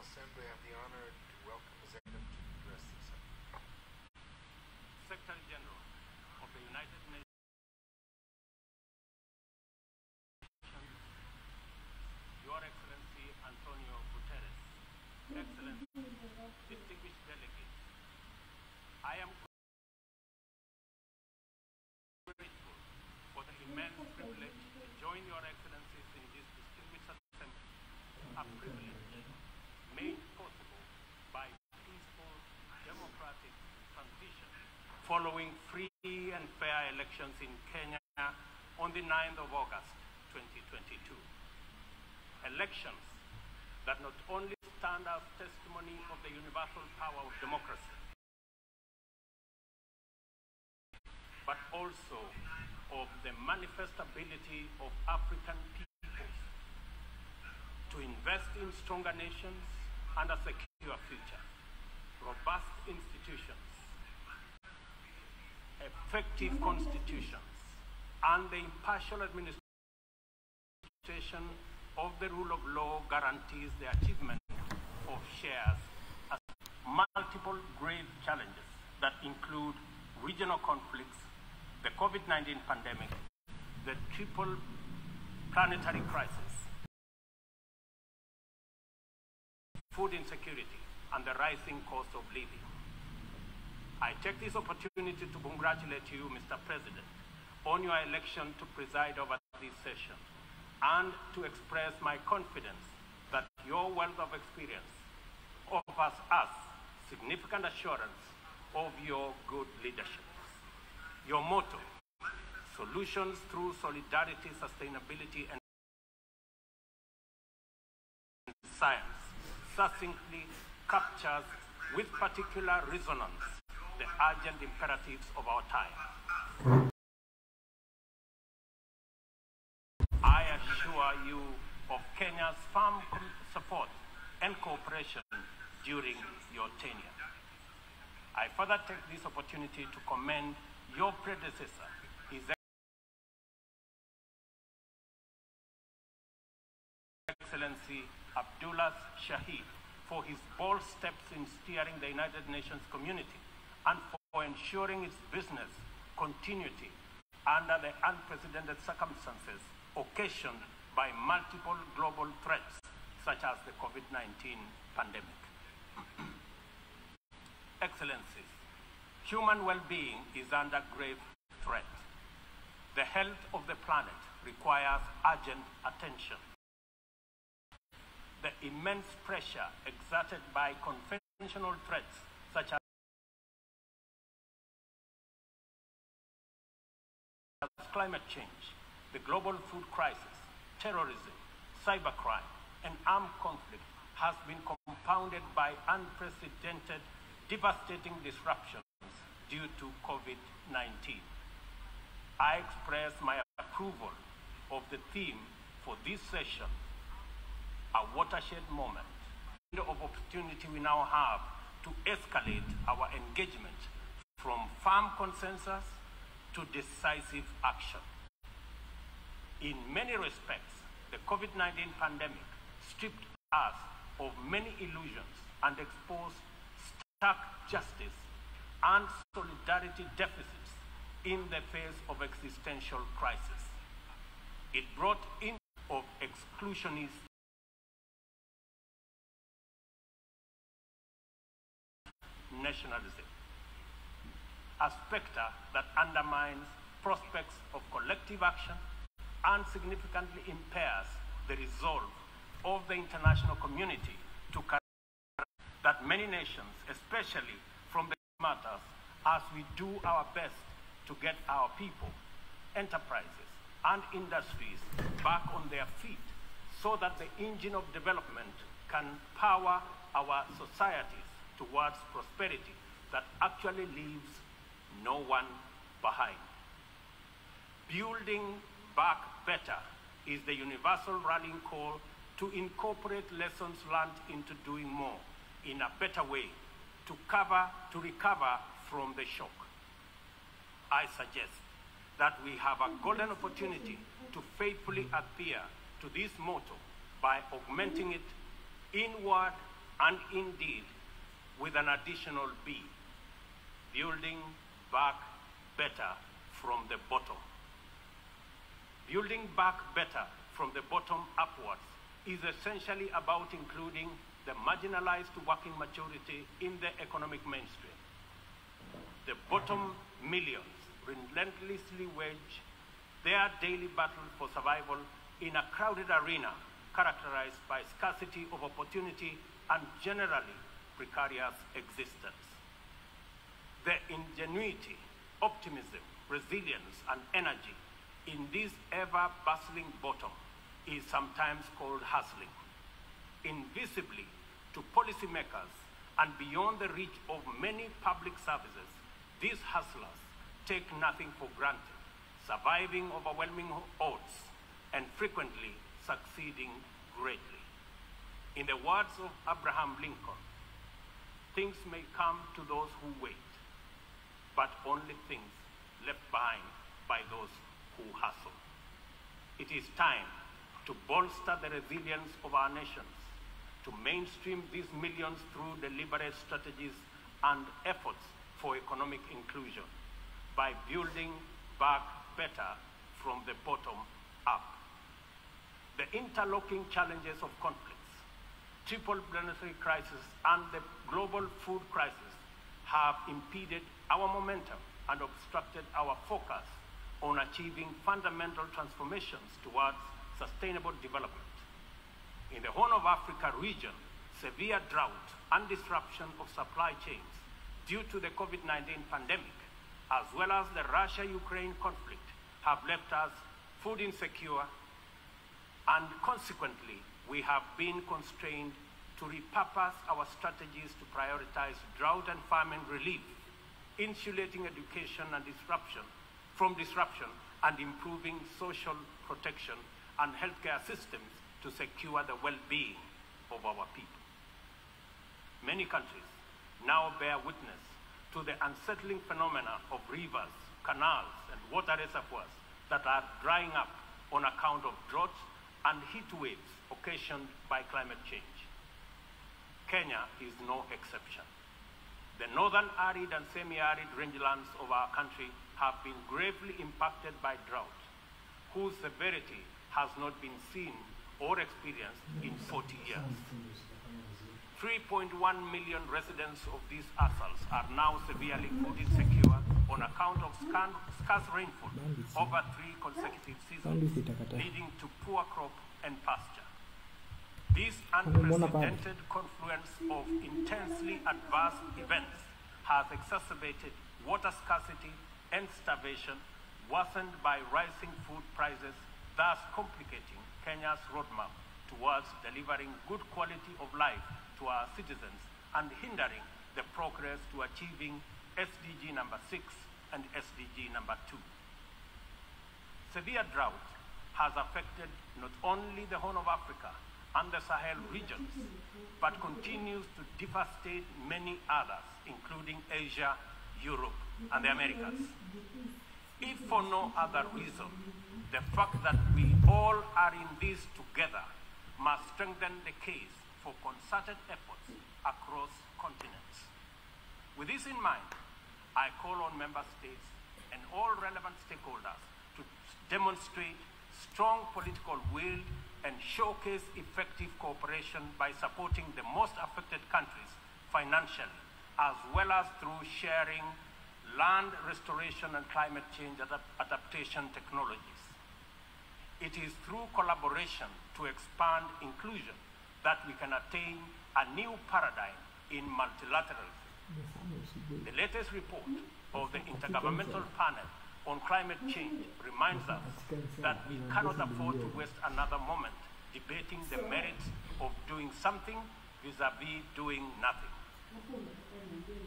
Assembly, I have the honor to welcome Executive to address the Assembly. Secretary General of the United Nations, Your Excellency Antonio Guterres, Excellency, distinguished delegates, I am grateful for the immense privilege to join Your Excellencies in this distinguished assembly, a privilege made possible by peaceful, democratic transition following free and fair elections in Kenya on the 9th of August, 2022. Elections that not only stand as testimony of the universal power of democracy, but also of the manifest ability of African peoples to invest in stronger nations and a secure future, robust institutions, effective constitutions, and the impartial administration of the rule of law guarantees the achievement of shares as multiple grave challenges that include regional conflicts, the COVID-19 pandemic, the triple planetary crisis, food insecurity, and the rising cost of living. I take this opportunity to congratulate you, Mr. President, on your election to preside over this session, and to express my confidence that your wealth of experience offers us significant assurance of your good leadership. Your motto, solutions through solidarity, sustainability, and science, succinctly captures with particular resonance the urgent imperatives of our time. I assure you of Kenya's firm support and cooperation during your tenure. I further take this opportunity to commend your predecessor, His Excellency Abdullah Shahid, for his bold steps in steering the United Nations community and for ensuring its business continuity under the unprecedented circumstances occasioned by multiple global threats such as the COVID-19 pandemic. Excellencies, human well-being is under grave threat. The health of the planet requires urgent attention. The immense pressure exerted by conventional threats such as climate change, the global food crisis, terrorism, cybercrime, and armed conflict has been compounded by unprecedented, devastating disruptions due to COVID-19. I express my approval of the theme for this session, a watershed moment, the opportunity we now have to escalate our engagement from firm consensus to decisive action. In many respects, the COVID-19 pandemic stripped us of many illusions and exposed stark justice and solidarity deficits in the face of existential crisis. It brought in of exclusionist nationalism, a specter that undermines prospects of collective action and significantly impairs the resolve of the international community to that many nations, especially from the matters, as we do our best to get our people, enterprises, and industries back on their feet so that the engine of development can power our societies towards prosperity that actually leaves no one behind. Building back better is the universal rallying call to incorporate lessons learned into doing more in a better way to recover from the shock. I suggest that we have a golden opportunity to faithfully adhere to this motto by augmenting it inward and indeed with an additional B, building back better from the bottom. Building back better from the bottom upwards is essentially about including the marginalized working majority in the economic mainstream. The bottom millions relentlessly wage their daily battle for survival in a crowded arena characterized by scarcity of opportunity and generally precarious existence. The ingenuity, optimism, resilience, and energy in this ever-bustling bottom is sometimes called hustling. Invisibly to policymakers and beyond the reach of many public services, these hustlers take nothing for granted, surviving overwhelming odds and frequently succeeding greatly. In the words of Abraham Lincoln, things may come to those who wait, but only things left behind by those who hustle. It is time to bolster the resilience of our nations, to mainstream these millions through deliberate strategies and efforts for economic inclusion by building back better from the bottom up. The interlocking challenges of conflicts, triple planetary crisis, and the global food crisis have impeded our momentum and obstructed our focus on achieving fundamental transformations towards sustainable development. In the Horn of Africa region, severe drought and disruption of supply chains due to the COVID-19 pandemic, as well as the Russia-Ukraine conflict, have left us food insecure, and consequently, we have been constrained to repurpose our strategies to prioritize drought and famine relief, insulating education and from disruption, and improving social protection and healthcare systems to secure the well-being of our people. Many countries now bear witness to the unsettling phenomena of rivers, canals, and water reservoirs that are drying up on account of droughts and heat waves occasioned by climate change. Kenya is no exception. The northern arid and semi-arid rangelands of our country have been gravely impacted by drought, whose severity has not been seen or experienced in 40 years. 3.1 million residents of these atolls are now severely food insecure on account of scarce rainfall over 3 consecutive seasons, leading to poor crop and pasture. This unprecedented confluence of intensely adverse events has exacerbated water scarcity and starvation, worsened by rising food prices, thus complicating Kenya's roadmap towards delivering good quality of life to our citizens and hindering the progress to achieving SDG number 6 and SDG number 2. Severe drought has affected not only the Horn of Africa and the Sahel regions, but continues to devastate many others, including Asia, Europe, and the Americas. If for no other reason, the fact that we all are in this together must strengthen the case for concerted efforts across continents. With this in mind, I call on member states and all relevant stakeholders to demonstrate strong political will and showcase effective cooperation by supporting the most affected countries financially, as well as through sharing land restoration and climate change adaptation technologies. It is through collaboration to expand inclusion that we can attain a new paradigm in multilateralism. The latest report of the Intergovernmental Panel on Climate Change reminds us that we cannot afford to waste another moment debating the merits of doing something vis-à-vis doing nothing.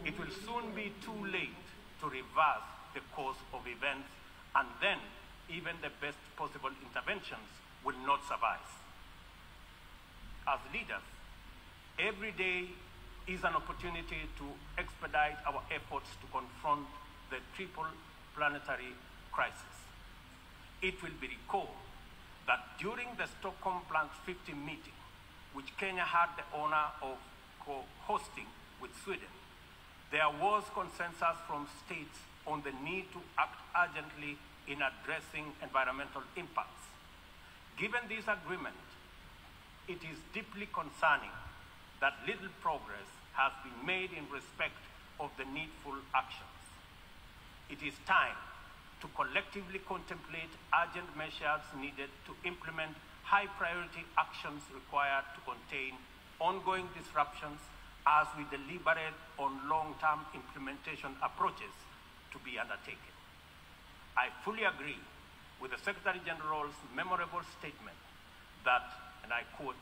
It will soon be too late to reverse the course of events, and then even the best possible interventions will not suffice. As leaders, every day is an opportunity to expedite our efforts to confront the triple planetary crisis. It will be recalled that during the Stockholm Plus 50 meeting, which Kenya had the honor of co-hosting with Sweden, there was consensus from states on the need to act urgently in addressing environmental impacts. Given this agreement, it is deeply concerning that little progress has been made in respect of the needful actions. It is time to collectively contemplate urgent measures needed to implement high-priority actions required to contain ongoing disruptions as we deliberate on long-term implementation approaches to be undertaken. I fully agree with the Secretary General's memorable statement that, and I quote,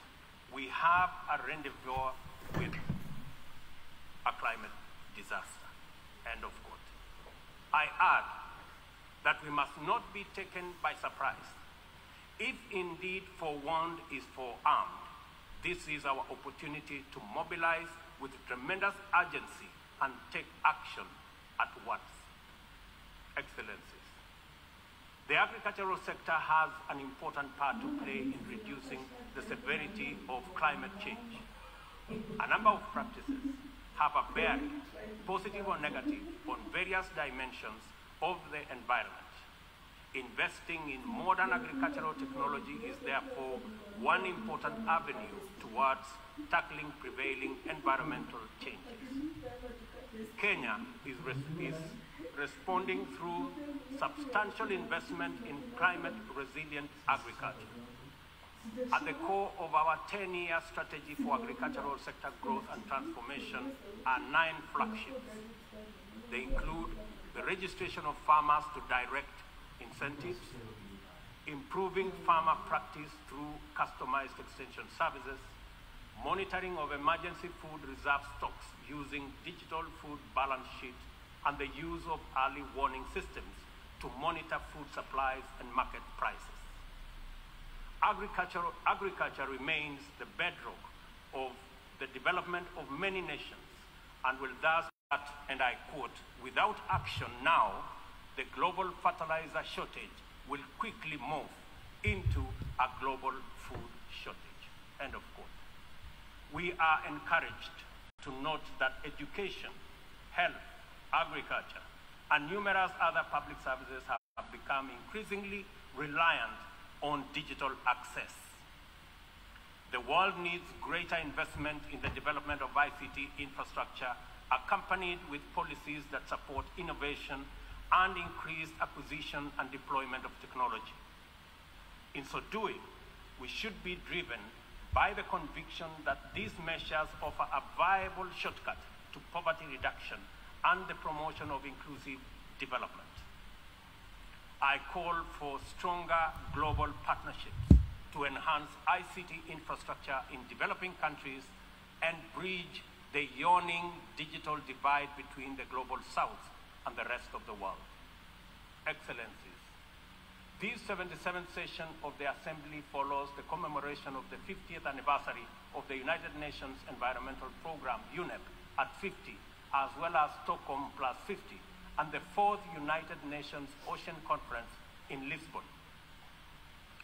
"We have a rendezvous with a climate disaster," end of quote. I add that we must not be taken by surprise. If indeed forewarned is forearmed, this is our opportunity to mobilize with tremendous urgency and take action at once. Excellencies, the agricultural sector has an important part to play in reducing the severity of climate change. A number of practices have a bearing, positive or negative, on various dimensions of the environment. Investing in modern agricultural technology is therefore one important avenue towards tackling prevailing environmental changes. Kenya is responding through substantial investment in climate-resilient agriculture. At the core of our 10-year strategy for agricultural sector growth and transformation are 9 flagships. They include the registration of farmers to direct incentives, improving farmer practice through customized extension services, monitoring of emergency food reserve stocks using digital food balance sheets, and the use of early warning systems to monitor food supplies and market prices. Agriculture remains the bedrock of the development of many nations and will thus, and I quote, "Without action now, the global fertilizer shortage will quickly move into a global food shortage," end of quote. We are encouraged to note that education, health, agriculture, and numerous other public services have become increasingly reliant on digital access. The world needs greater investment in the development of ICT infrastructure, accompanied with policies that support innovation and increased acquisition and deployment of technology. In so doing, we should be driven by the conviction that these measures offer a viable shortcut to poverty reduction and the promotion of inclusive development. I call for stronger global partnerships to enhance ICT infrastructure in developing countries and bridge the yawning digital divide between the global south and the rest of the world. Excellencies, this 77th session of the Assembly follows the commemoration of the 50th anniversary of the United Nations Environmental Programme, UNEP, at 50, as well as Stockholm plus 50, and the 4th United Nations Ocean Conference in Lisbon.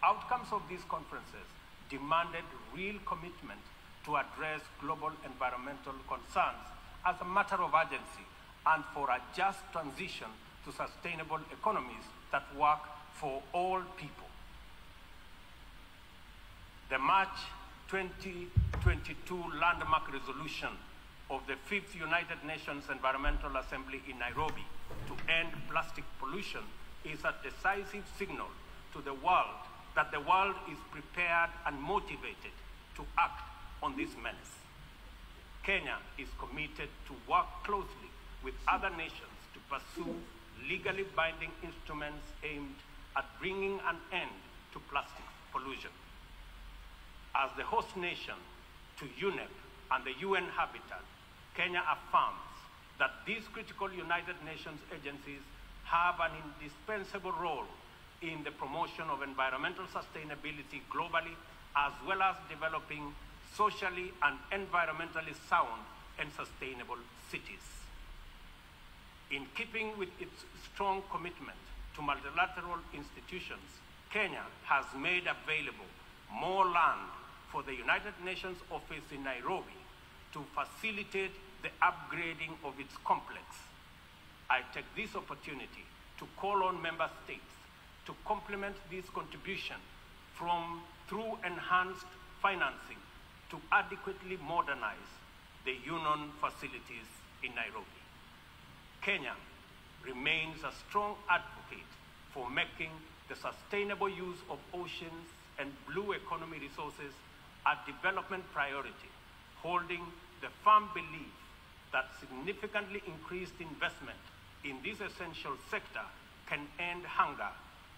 Outcomes of these conferences demanded real commitment to address global environmental concerns as a matter of urgency and for a just transition to sustainable economies that work for all people. The March 2022 landmark resolution of the 5th United Nations Environmental Assembly in Nairobi to end plastic pollution is a decisive signal to the world that the world is prepared and motivated to act on this menace. Kenya is committed to work closely with other nations to pursue legally binding instruments aimed at bringing an end to plastic pollution. As the host nation to UNEP and the UN Habitat, Kenya affirms that these critical United Nations agencies have an indispensable role in the promotion of environmental sustainability globally, as well as developing socially and environmentally sound and sustainable cities. In keeping with its strong commitment to multilateral institutions, Kenya has made available more land for the United Nations office in Nairobi to facilitate the upgrading of its complex. I take this opportunity to call on member states to complement this contribution through enhanced financing to adequately modernize the union facilities in Nairobi. Kenya remains a strong advocate for making the sustainable use of oceans and blue economy resources a development priority, holding the firm belief that significantly increased investment in this essential sector can end hunger,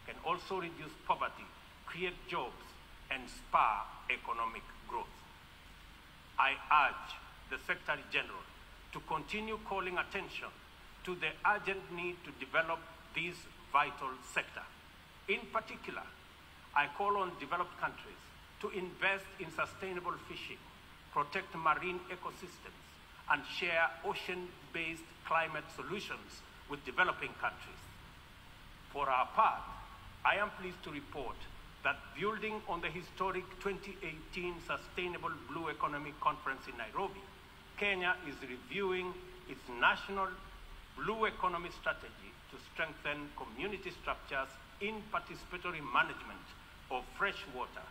can also reduce poverty, create jobs, and spur economic growth. I urge the Secretary General to continue calling attention to the urgent need to develop this vital sector. In particular, I call on developed countries to invest in sustainable fishing, protect marine ecosystems, and share ocean-based climate solutions with developing countries. For our part, I am pleased to report that building on the historic 2018 Sustainable Blue Economy Conference in Nairobi, Kenya is reviewing its national blue economy strategy to strengthen community structures in participatory management of freshwater,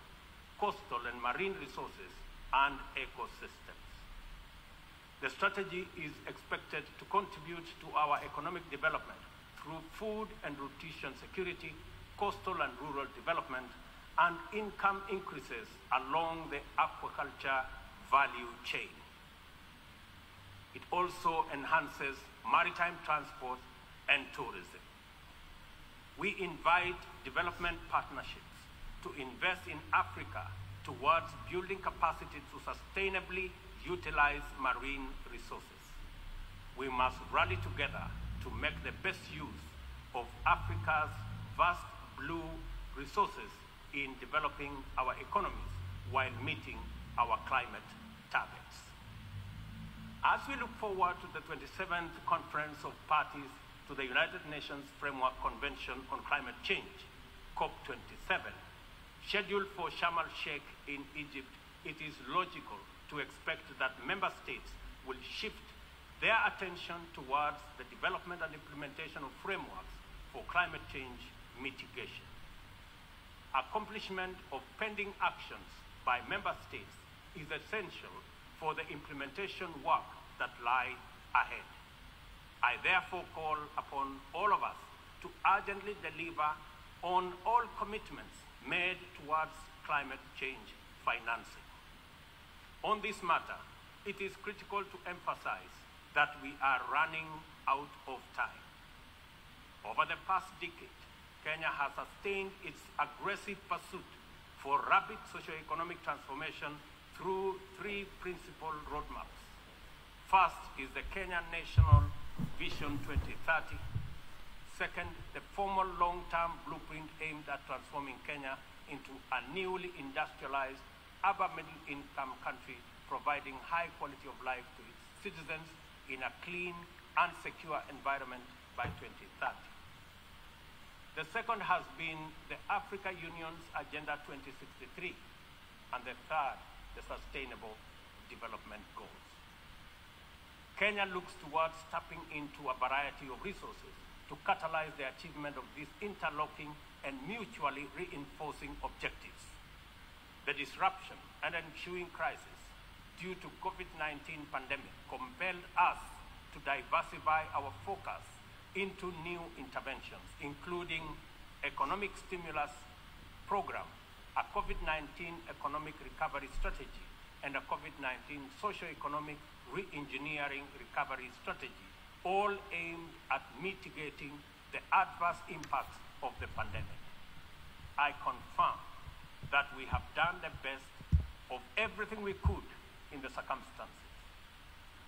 coastal and marine resources and ecosystems. The strategy is expected to contribute to our economic development through food and nutrition security, coastal and rural development, and income increases along the aquaculture value chain. It also enhances maritime transport and tourism. We invite development partnerships to invest in Africa towards building capacity to sustainably utilize marine resources. We must rally together to make the best use of Africa's vast blue resources in developing our economies while meeting our climate targets. As we look forward to the 27th Conference of Parties to the United Nations Framework Convention on Climate Change, COP27, scheduled for Sharm el-Sheikh in Egypt, it is logical to expect that member states will shift their attention towards the development and implementation of frameworks for climate change mitigation. Accomplishment of pending actions by member states is essential for the implementation work that lie ahead. I therefore call upon all of us to urgently deliver on all commitments made towards climate change financing. On this matter, it is critical to emphasize that we are running out of time. Over the past decade, Kenya has sustained its aggressive pursuit for rapid socio-economic transformation through three principal roadmaps. First is the Kenya National Vision 2030. Second, the formal long-term blueprint aimed at transforming Kenya into a newly industrialized, upper middle-income country, providing high quality of life to its citizens in a clean and secure environment by 2030. The second has been the Africa Union's Agenda 2063, and the third, the Sustainable Development Goals. Kenya looks towards tapping into a variety of resources to catalyze the achievement of these interlocking and mutually reinforcing objectives. The disruption and ensuing crisis due to COVID-19 pandemic compelled us to diversify our focus into new interventions, including economic stimulus program, a COVID-19 economic recovery strategy, and a COVID-19 socio-economic re-engineering recovery strategy, all aimed at mitigating the adverse impacts of the pandemic. I confirm that we have done the best of everything we could in the circumstances.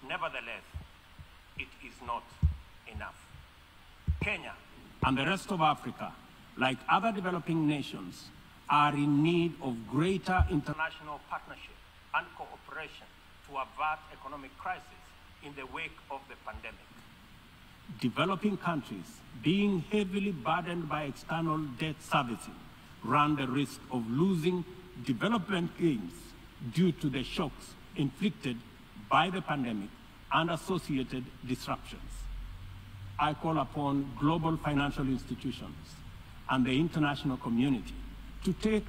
Nevertheless, it is not enough. Kenya and the rest of Africa, like other developing nations, are in need of greater international partnership and cooperation to avert economic crisis in the wake of the pandemic. Developing countries, being heavily burdened by external debt servicing, run the risk of losing development gains due to the shocks inflicted by the pandemic and associated disruptions. I call upon global financial institutions and the international community to take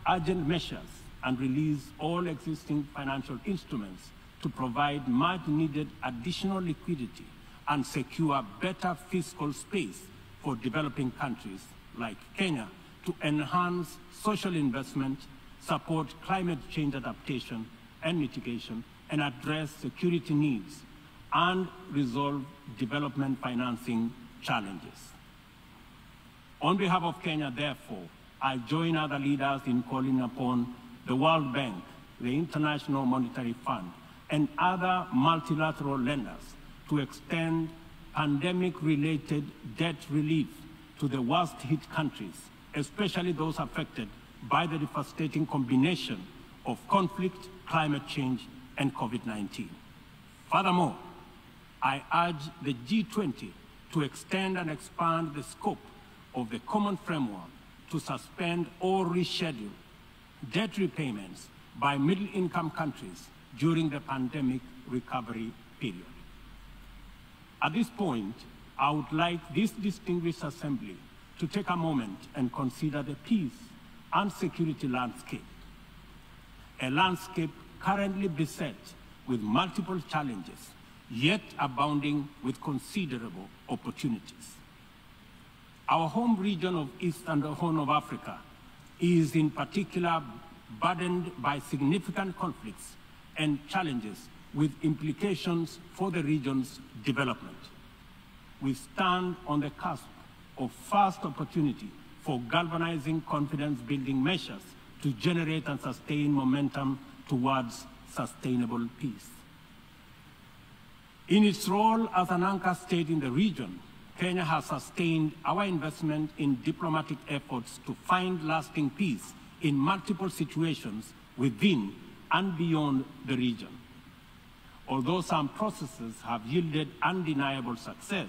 urgent measures and release all existing financial instruments to provide much-needed additional liquidity and secure better fiscal space for developing countries like Kenya to enhance social investment, support climate change adaptation and mitigation, and address security needs and resolve development financing challenges. On behalf of Kenya, therefore, I join other leaders in calling upon the World Bank, the International Monetary Fund, and other multilateral lenders to extend pandemic-related debt relief to the worst-hit countries, especially those affected by the devastating combination of conflict, climate change, and COVID-19. Furthermore, I urge the G20 to extend and expand the scope of the common framework to suspend or reschedule debt repayments by middle-income countries during the pandemic recovery period. At this point, I would like this distinguished assembly to take a moment and consider the peace and security landscape, a landscape currently beset with multiple challenges, yet abounding with considerable opportunities. Our home region of East and Horn of Africa is in particular burdened by significant conflicts and challenges with implications for the region's development. We stand on the cusp of first opportunity for galvanizing confidence-building measures to generate and sustain momentum towards sustainable peace. In its role as an anchor state in the region, Kenya has sustained our investment in diplomatic efforts to find lasting peace in multiple situations within and beyond the region. Although some processes have yielded undeniable success,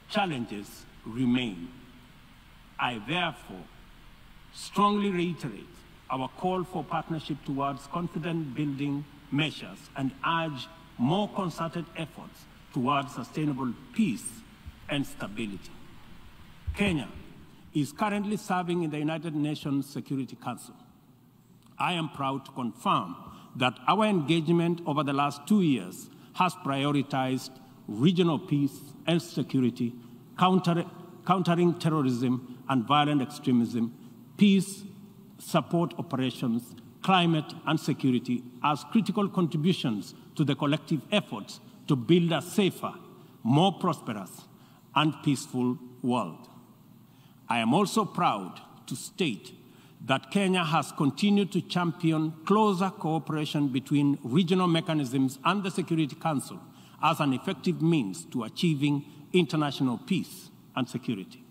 challenges remain. I therefore strongly reiterate our call for partnership towards confidence-building measures and urge more concerted efforts towards sustainable peace and stability. Kenya is currently serving in the United Nations Security Council. I am proud to confirm that our engagement over the last 2 years has prioritized regional peace and security, countering terrorism and violent extremism, peace support operations, climate and security as critical contributions to the collective efforts to build a safer, more prosperous and peaceful world. I am also proud to state that Kenya has continued to champion closer cooperation between regional mechanisms and the Security Council as an effective means to achieving international peace and security.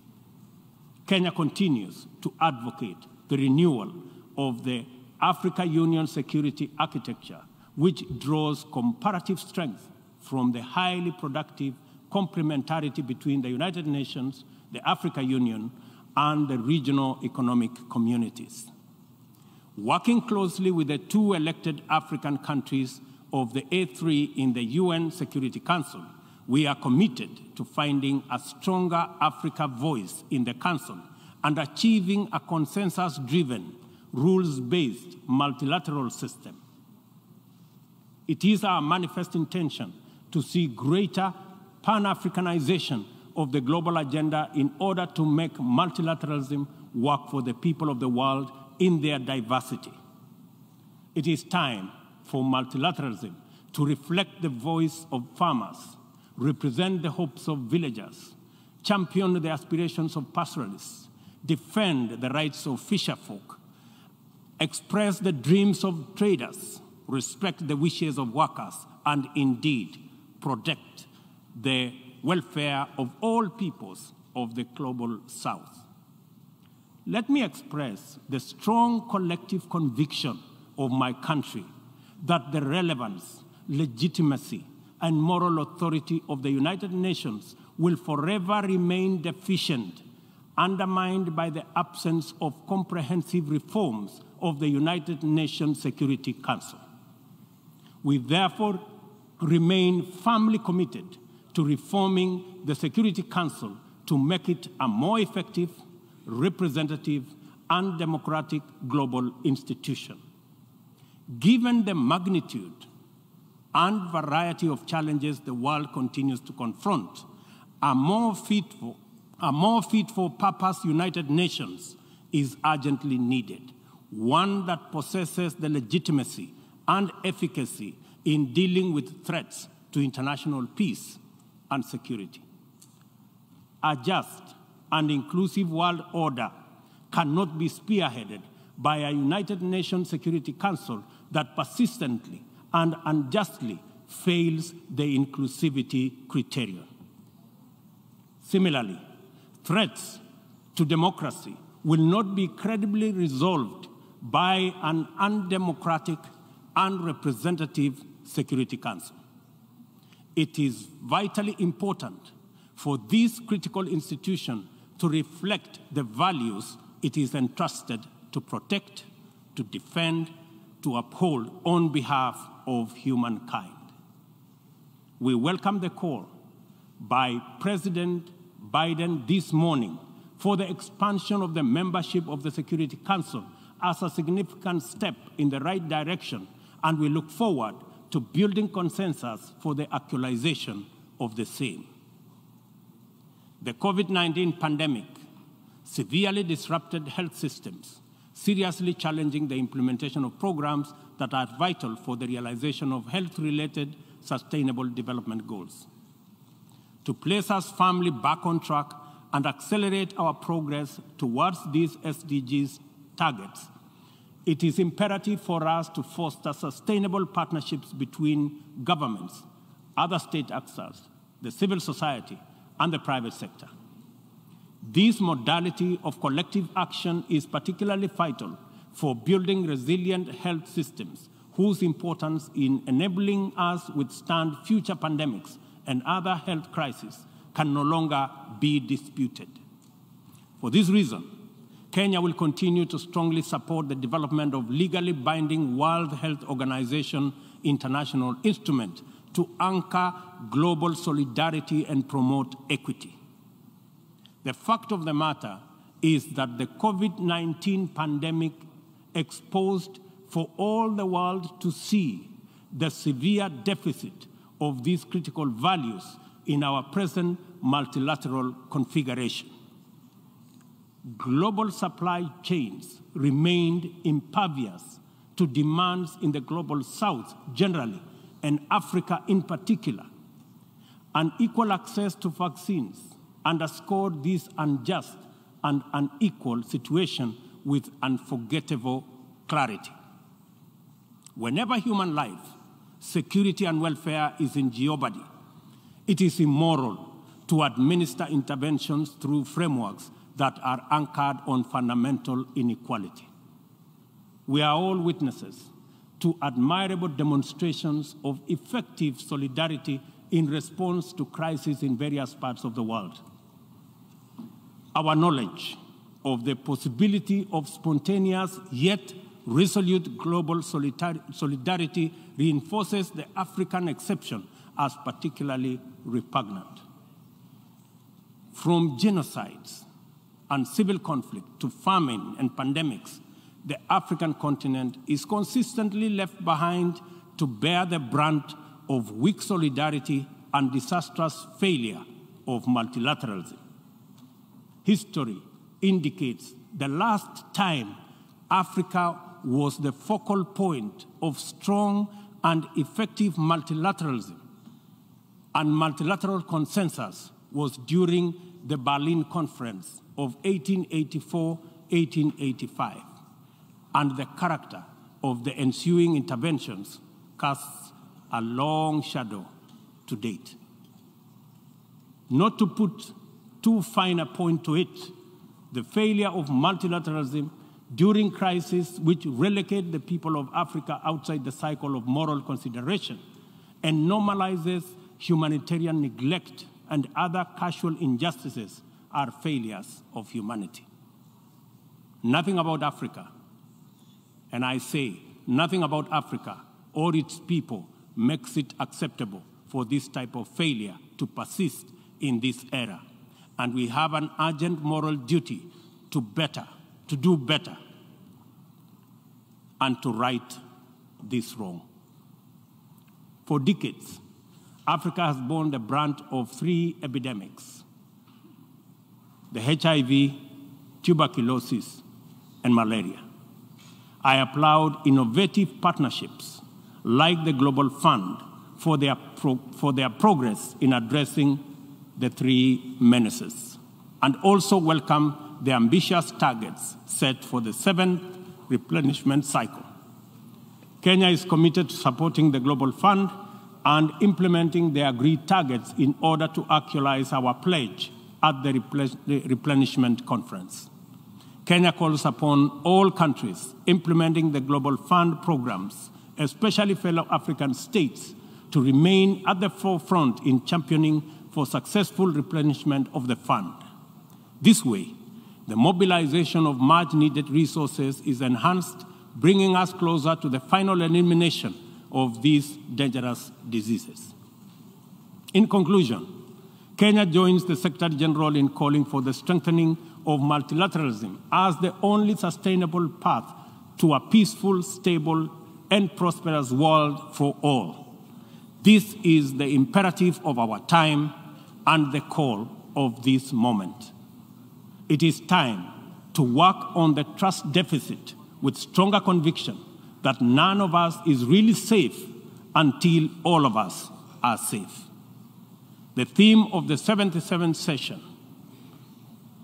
Kenya continues to advocate the renewal of the Africa Union security architecture, which draws comparative strength from the highly productive complementarity between the United Nations, the Africa Union, and the regional economic communities. Working closely with the 2 elected African countries of the A3 in the UN Security Council, we are committed to finding a stronger Africa voice in the Council and achieving a consensus-driven, rules-based multilateral system. It is our manifest intention to see greater Pan-Africanization of the global agenda in order to make multilateralism work for the people of the world in their diversity. It is time for multilateralism to reflect the voice of farmers, represent the hopes of villagers, champion the aspirations of pastoralists, defend the rights of fisherfolk, express the dreams of traders, respect the wishes of workers, and indeed protect the welfare of all peoples of the global South. Let me express the strong collective conviction of my country that the relevance, legitimacy, and moral authority of the United Nations will forever remain deficient, undermined by the absence of comprehensive reforms of the United Nations Security Council. We therefore remain firmly committed to reforming the Security Council to make it a more effective, representative, and democratic global institution. Given the magnitude and variety of challenges the world continues to confront, a more fit for purpose United Nations is urgently needed, one that possesses the legitimacy and efficacy in dealing with threats to international peace and security. A just and inclusive world order cannot be spearheaded by a United Nations Security Council that persistently and unjustly fails the inclusivity criterion. Similarly, threats to democracy will not be credibly resolved by an undemocratic and representative Security Council. It is vitally important for this critical institution to reflect the values it is entrusted to protect, to defend, to uphold on behalf of humankind. We welcome the call by President Biden this morning for the expansion of the membership of the Security Council as a significant step in the right direction, and we look forward to building consensus for the actualization of the same. The COVID-19 pandemic severely disrupted health systems, seriously challenging the implementation of programs that are vital for the realization of health-related sustainable development goals. To place us firmly back on track and accelerate our progress towards these SDGs targets, it is imperative for us to foster sustainable partnerships between governments, other state actors, the civil society, and the private sector. This modality of collective action is particularly vital for building resilient health systems, whose importance in enabling us withstand future pandemics and other health crises can no longer be disputed. For this reason, Kenya will continue to strongly support the development of legally binding World Health Organization international instrument to anchor global solidarity and promote equity. The fact of the matter is that the COVID-19 pandemic exposed for all the world to see the severe deficit of these critical values in our present multilateral configuration. Global supply chains remained impervious to demands in the global south generally, and Africa in particular. Unequal access to vaccines underscored this unjust and unequal situation with unforgettable clarity. Whenever human life, security, and welfare is in jeopardy, it is immoral to administer interventions through frameworks that are anchored on fundamental inequality. We are all witnesses to admirable demonstrations of effective solidarity in response to crises in various parts of the world. Our knowledge of the possibility of spontaneous yet resolute global solidarity reinforces the African exception as particularly repugnant. From genocides and civil conflict to famine and pandemics, the African continent is consistently left behind to bear the brunt of weak solidarity and disastrous failure of multilateralism. History indicates the last time Africa was the focal point of strong and effective multilateralism and multilateral consensus was during the Berlin Conference of 1884-1885, and the character of the ensuing interventions casts a long shadow to date. Not to put too fine a point to it, the failure of multilateralism during crises which relegate the people of Africa outside the cycle of moral consideration and normalizes humanitarian neglect and other casual injustices are failures of humanity. Nothing about Africa, and I say nothing about Africa, or its people makes it acceptable for this type of failure to persist in this era. And we have an urgent moral duty to do better, and to right this wrong. For decades, Africa has borne the brunt of 3 epidemics: the HIV, tuberculosis, and malaria. I applaud innovative partnerships like the Global Fund for their progress in addressing the 3 menaces, and also welcome the ambitious targets set for the 7th replenishment cycle. Kenya is committed to supporting the Global Fund and implementing the agreed targets in order to actualize our pledge at the replenishment conference. Kenya calls upon all countries implementing the Global Fund programs, especially fellow African states, to remain at the forefront in championing for successful replenishment of the fund. This way, the mobilization of much-needed resources is enhanced, bringing us closer to the final elimination of these dangerous diseases. In conclusion, Kenya joins the Secretary General in calling for the strengthening of multilateralism as the only sustainable path to a peaceful, stable, and prosperous world for all. This is the imperative of our time and the call of this moment. It is time to work on the trust deficit with stronger conviction that none of us is really safe until all of us are safe. The theme of the 77th session,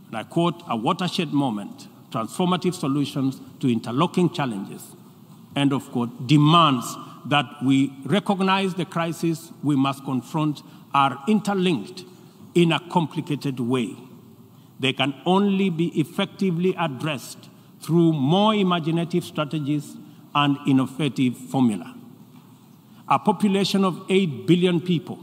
and I quote, "A watershed moment, transformative solutions to interlocking challenges," end of quote, demands that we recognize the crises we must confront are interlinked in a complicated way. They can only be effectively addressed through more imaginative strategies and innovative formula. A population of 8 billion people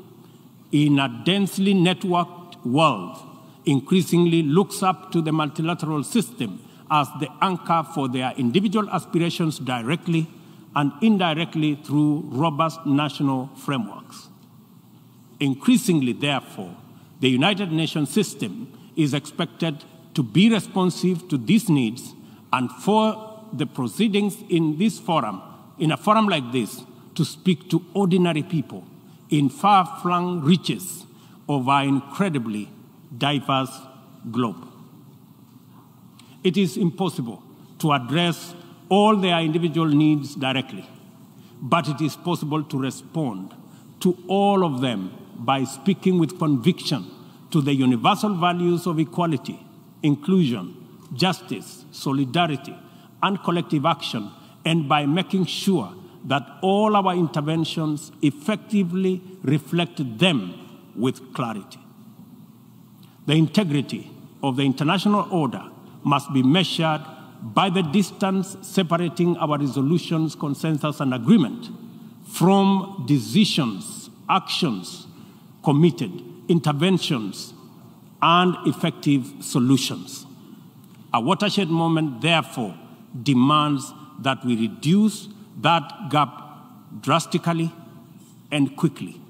in a densely networked world increasingly looks up to the multilateral system as the anchor for their individual aspirations directly and indirectly through robust national frameworks. Increasingly, therefore, the United Nations system is expected to be responsive to these needs, and for the proceedings in this forum, in a forum like this, to speak to ordinary people in far-flung reaches of our incredibly diverse globe. It is impossible to address all their individual needs directly, but it is possible to respond to all of them by speaking with conviction to the universal values of equality, inclusion, justice, solidarity, and collective action, and by making sure that all our interventions effectively reflect them with clarity. The integrity of the international order must be measured by the distance separating our resolutions, consensus, and agreement from decisions, actions, committed interventions, and effective solutions. A watershed moment, therefore, demands that we reduce that gap drastically and quickly.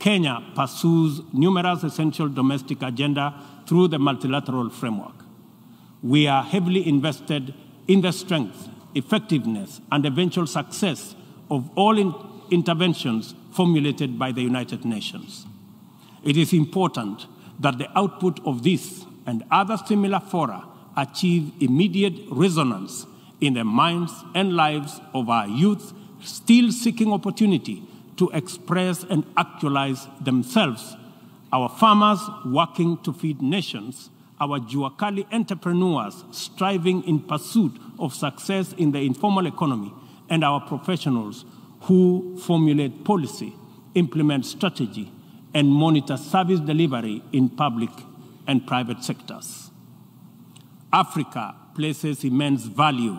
Kenya pursues numerous essential domestic agenda through the multilateral framework. We are heavily invested in the strength, effectiveness, and eventual success of all interventions formulated by the United Nations. It is important that the output of this and other similar fora achieve immediate resonance in the minds and lives of our youth still seeking opportunity to express and actualize themselves, our farmers working to feed nations, our Juakali entrepreneurs striving in pursuit of success in the informal economy, and our professionals who formulate policy, implement strategy, and monitor service delivery in public and private sectors. Africa places immense value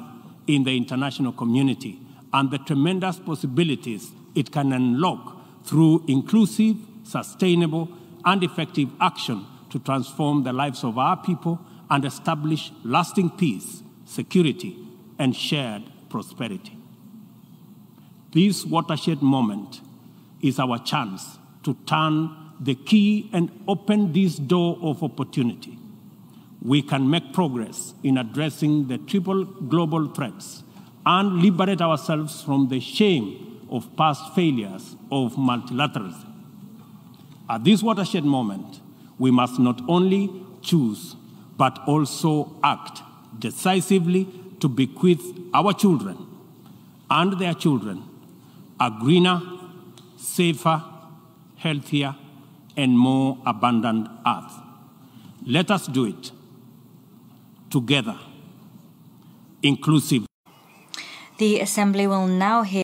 in the international community and the tremendous possibilities it can unlock through inclusive, sustainable, and effective action to transform the lives of our people and establish lasting peace, security, and shared prosperity. This watershed moment is our chance to turn the key and open this door of opportunity. We can make progress in addressing the triple global threats and liberate ourselves from the shame of past failures of multilateralism. At this watershed moment, we must not only choose, but also act decisively to bequeath our children and their children a greener, safer, healthier, and more abundant earth. Let us do it together, inclusive. The Assembly will now hear